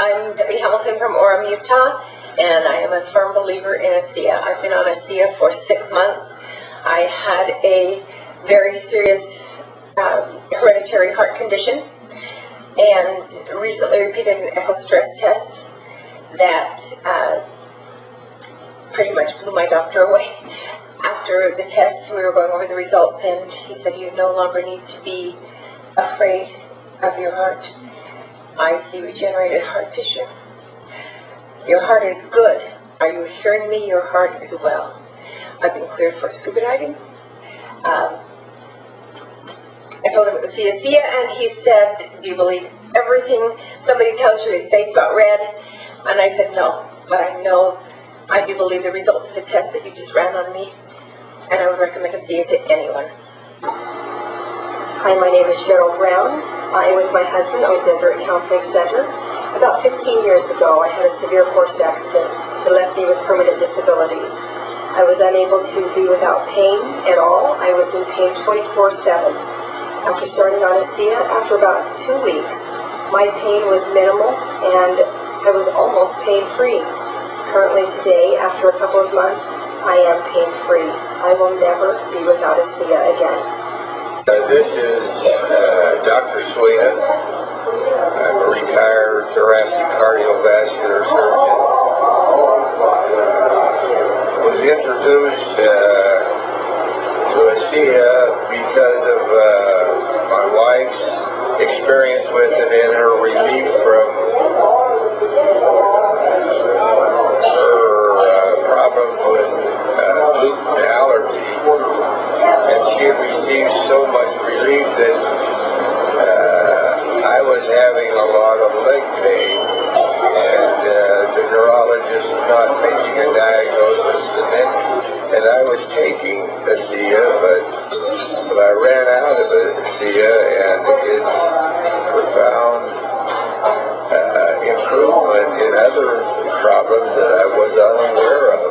I'm Debbie Hamilton from Orem, Utah, and I am a firm believer in Asea. I've been on Asea for 6 months. I had a very serious hereditary heart condition and recently repeated an echo stress test that pretty much blew my doctor away. After the test, we were going over the results, and he said, "You no longer need to be afraid of your heart. I see regenerated heart tissue. Your heart is good. Are you hearing me? Your heart is well." I've been cleared for scuba diving. I told him it was the Asea, and he said, "Do you believe everything somebody tells you?" His face got red, and I said, "No, but I know I do believe the results of the test that you just ran on me, and I would recommend Asea to anyone." Hi, my name is Cheryl Brown. I, with my husband, own Desert Counseling Center. About 15 years ago, I had a severe horse accident that left me with permanent disabilities. I was unable to be without pain at all. I was in pain 24/7. After starting on Asea, after about 2 weeks, my pain was minimal and I was almost pain-free. Currently today, after a couple of months, I am pain-free. I will never be without Asea again. This is Dr. Sweda. I'm a retired thoracic cardiovascular surgeon. Was introduced to Asea because of my wife's experience with it and her relief from her problems with gluten allergy. And she had received so much relief that I was having a lot of leg pain, and the neurologist not making a diagnosis, and I was taking Asea, but I ran out of Asea, and it's profound improvement in other problems that I was unaware of.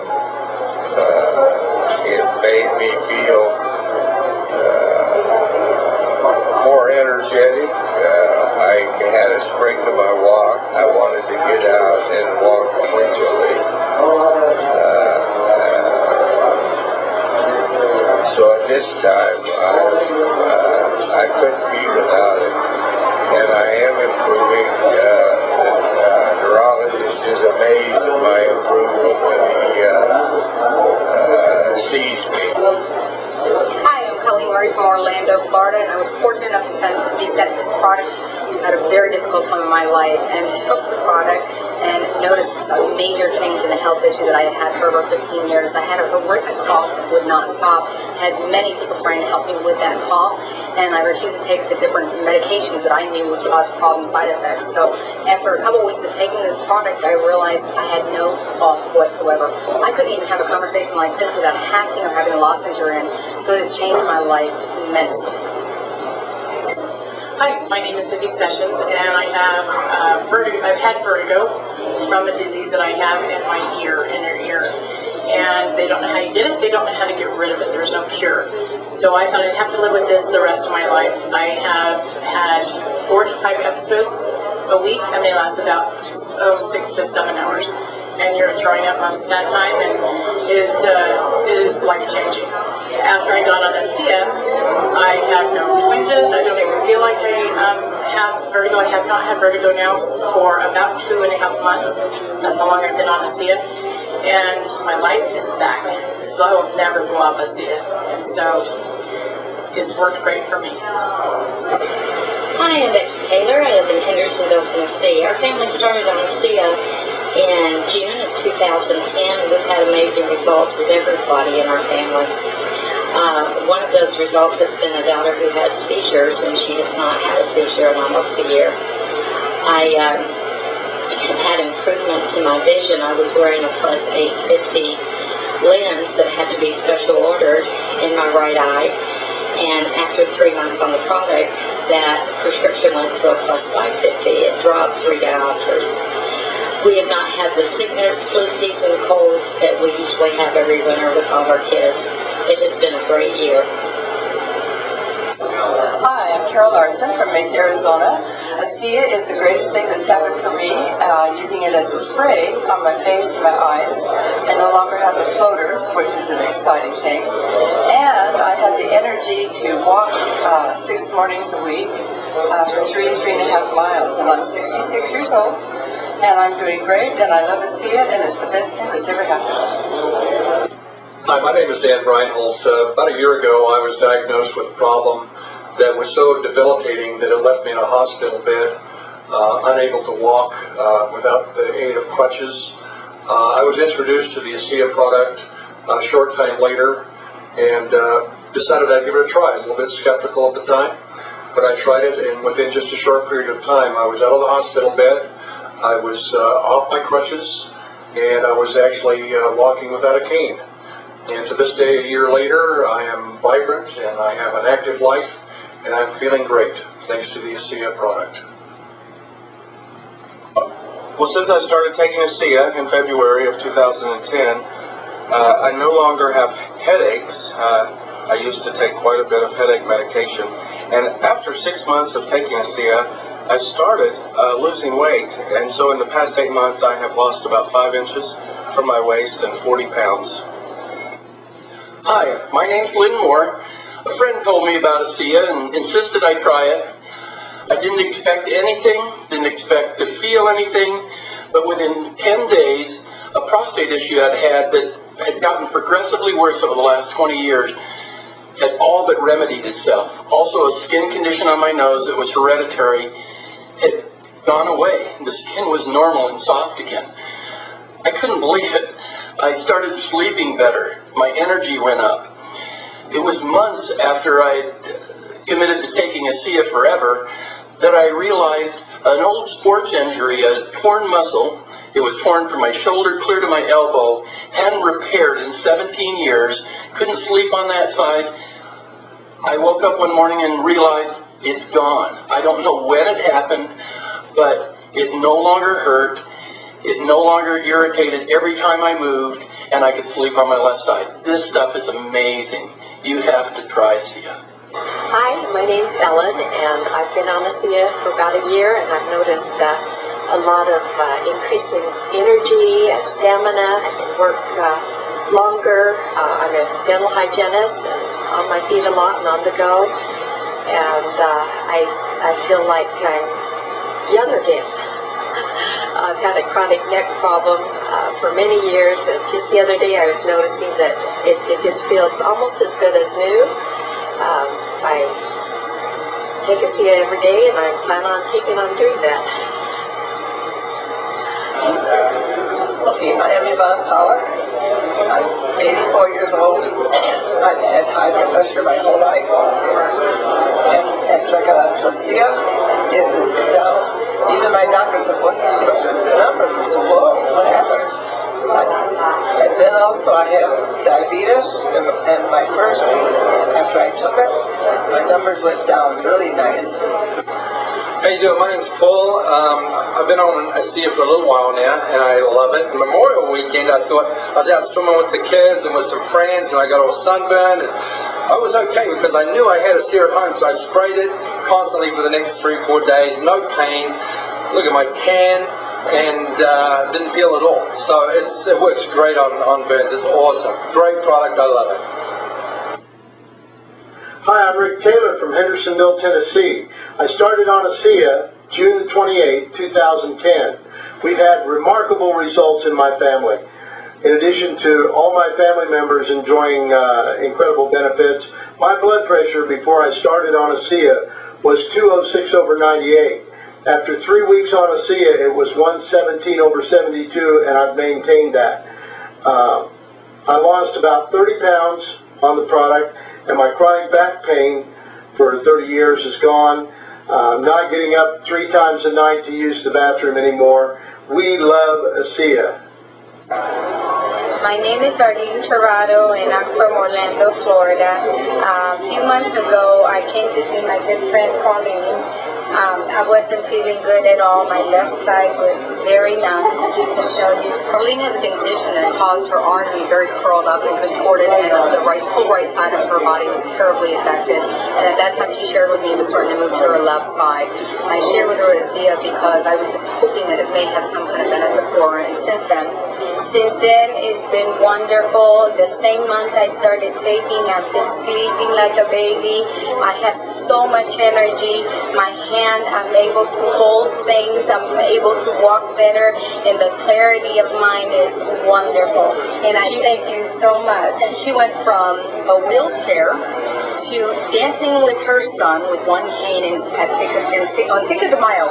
It made me feel more energetic. I had a spring to my walk. I wanted to get out and walk frequently. So at this time, I couldn't be without it. And I am improving. The neurologist is amazed at my improvement when he sees me. From Orlando, Florida, and I was fortunate enough to be sent this product at a very difficult time in my life, and took the product and noticed a major change in a health issue that I had for over 15 years. I had a horrific cough that would not stop. I had many people trying to help me with that cough, and I refused to take the different medications that I knew would cause problem side effects. So after a couple weeks of taking this product, I realized I had no cough whatsoever. I couldn't even have a conversation like this without hacking or having a lozenge in. So it has changed my life immensely. Hi, my name is Cindy Sessions, and I have vertigo. I've had vertigo from a disease that I have in my ear, inner ear. And they don't know how you get it, they don't know how to get rid of it, there's no cure. So I thought I'd have to live with this the rest of my life. I have had 4 to 5 episodes a week, and they last about 6 to 7 hours. And you're throwing up most of that time, and it is life-changing. After I got on Asea, I have no twinges. I don't even feel like I have vertigo. I have not had vertigo now for about 2.5 months. That's how long I've been on Asea. And my life is back. So I will never go off Asea. And so it's worked great for me. Hi, I'm Becky Taylor. I live in Hendersonville, Tennessee. Our family started on Asea in June of 2010, and we've had amazing results with everybody in our family. One of those results has been a daughter who has seizures, and she has not had a seizure in almost a year. I have had improvements in my vision. I was wearing a plus 850 lens that had to be special ordered in my right eye, and after 3 months on the product, that prescription went to a plus 550. It dropped 3 diopters. We have not had the sickness, flu season, colds that we usually have every winter with all of our kids. It has been a great year. Hi, I'm I'm Carol Larson from Mesa, Arizona. Asea is the greatest thing that's happened for me. Using it as a spray on my face and my eyes. I no longer have the floaters, which is an exciting thing. And I have the energy to walk 6 mornings a week for 3.5 miles. And I'm 66 years old, and I'm doing great, and I love Asea, and it's the best thing that's ever happened. Hi, my name is Dan Reinhold. About a year ago, I was diagnosed with a problem that was so debilitating that it left me in a hospital bed, unable to walk without the aid of crutches. I was introduced to the Asea product a short time later and decided I'd give it a try. I was a little bit skeptical at the time, but I tried it, and within just a short period of time, I was out of the hospital bed, I was off my crutches, and I was actually walking without a cane. And to this day, a year later, I am vibrant and I have an active life, and I'm feeling great thanks to the Asea product. Well, since I started taking Asea in February of 2010, I no longer have headaches. I used to take quite a bit of headache medication, and after 6 months of taking Asea, I started losing weight, and so in the past 8 months, I have lost about 5 inches from my waist and 40 pounds. Hi, my name's Lynn Moore. A friend told me about Asea and insisted I try it. I didn't expect anything, didn't expect to feel anything, but within 10 days, a prostate issue I'd had that had gotten progressively worse over the last 20 years had all but remedied itself. Also, a skin condition on my nose that was hereditary had gone away. The skin was normal and soft again. I couldn't believe it. I started sleeping better. My energy went up. It was months after I committed to taking Asea forever that I realized an old sports injury, a torn muscle, it was torn from my shoulder clear to my elbow, hadn't repaired in 17 years, couldn't sleep on that side. I woke up one morning and realized it's gone. I don't know when it happened, but it no longer hurt. It no longer irritated every time I moved, and I could sleep on my left side. This stuff is amazing. You have to try Asea. Hi, my name's Ellen, and I've been on Asea for about a year, and I've noticed a lot of increase in energy and stamina. I can work longer. I'm a dental hygienist and on my feet a lot and on the go, and I feel like I'm young again. I've had a chronic neck problem for many years, and just the other day I was noticing that it just feels almost as good as new. I take Asea every day, and I plan on keeping on doing that. Okay, I am Yvonne Pollock. I'm 84 years old. I've had high blood pressure my whole life. And after I got on to Asea, it has come down. Even my doctor said, what's the numbers? I said, whoa, what happened? And then also I have diabetes, and my first week after I took it, my numbers went down really nice. How you doing? My name's Paul. I've been on Asea for a little while now, and I love it. And Memorial weekend, I thought I was out swimming with the kids and with some friends, and I got all sunburned. And I was okay because I knew I had Asea at home, so I sprayed it constantly for the next 3-4 days. No pain. Look at my tan, and didn't peel at all. So it works great on burns. It's awesome. Great product. I love it. Hi, I'm Rick Taylor from Hendersonville, Tennessee. I started on Asea June 28, 2010. We've had remarkable results in my family. In addition to all my family members enjoying incredible benefits, my blood pressure before I started on Asea was 206/98. After 3 weeks on Asea, it was 117/72, and I've maintained that. I lost about 30 pounds on the product, and my chronic back pain for 30 years is gone. Not getting up 3 times a night to use the bathroom anymore. We love Asea. My name is Arlene Torrado, and I'm from Orlando, Florida. A few months ago, I came to see my good friend Colleen. I wasn't feeling good at all. My left side was very numb. I show you. Arlene has a condition that caused her arm to be very curled up and contorted, and the whole right side of her body was terribly affected. And at that time, she shared with me it was starting to move to her left side. And I shared with her Asea because I was just hoping that it may have some kind of benefit for her. And since then, it's been wonderful. The same month I started taking, I've been sleeping like a baby. I have so much energy. My hand, I'm able to hold things. I'm able to walk better. And the clarity of mind is wonderful. And I thank you so much. And she went from a wheelchair to dancing with her son with one cane on Cinco de Mayo.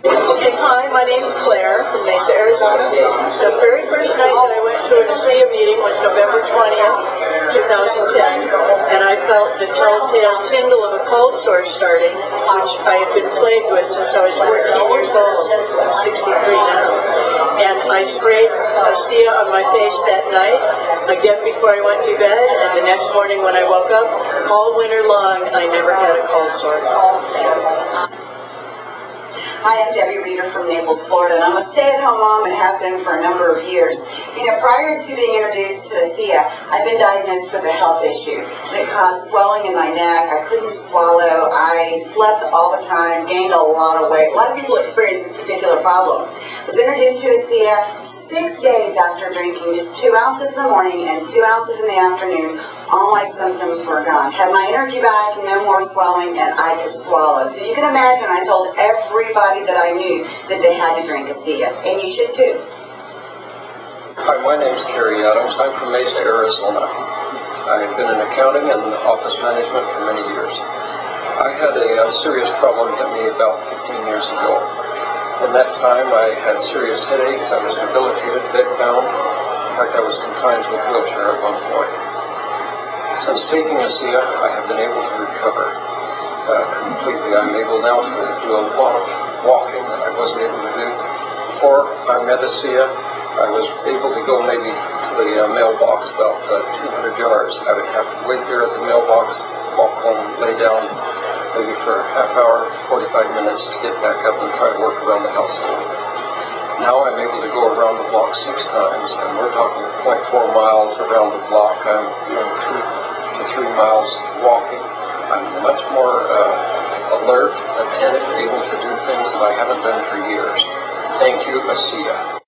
Okay, hi, my name's Claire from Mesa, Arizona. The very first night that I went to an Asea meeting was November 20th, 2010, and I felt the telltale tingle of a cold sore starting, which I have been plagued with since I was 14 years old. I'm 63 now. And I sprayed Asea on my face that night, again before I went to bed, and the next morning when I woke up, all winter long, I never had a cold sore. Hi, I'm Debbie Reeder from Naples, Florida, and I'm a stay-at-home mom and have been for a number of years. You know, prior to being introduced to Asea, I'd been diagnosed with a health issue. It caused swelling in my neck. I couldn't swallow. I slept all the time, gained a lot of weight. A lot of people experience this particular problem. I was introduced to Asea 6 days after drinking just 2 ounces in the morning and 2 ounces in the afternoon. All my symptoms were gone. Had my energy back, no more swelling, and I could swallow. So you can imagine I told everybody that I knew that they had to drink Asea, and you should too. Hi, my name's Kerry Adams. I'm from Mesa, Arizona. I've been in accounting and office management for many years. I had a serious problem hit me about 15 years ago. In that time, I had serious headaches. I was debilitated, bedbound. In fact, I was confined to a wheelchair at one point. Since taking Asea, I have been able to recover completely. I'm able now to do a lot of walking that I wasn't able to do. Before I met Asea, I was able to go maybe to the mailbox about 200 yards. I would have to wait there at the mailbox, walk home, lay down maybe for a half hour, 45 minutes to get back up and try to work around the house a little bit. Now I'm able to go around the block 6 times, and we're talking 0.4 miles around the block. I'm doing 2 to 3 miles walking. I'm much more alert, attentive, able to do things that I haven't done for years. Thank you, Asea.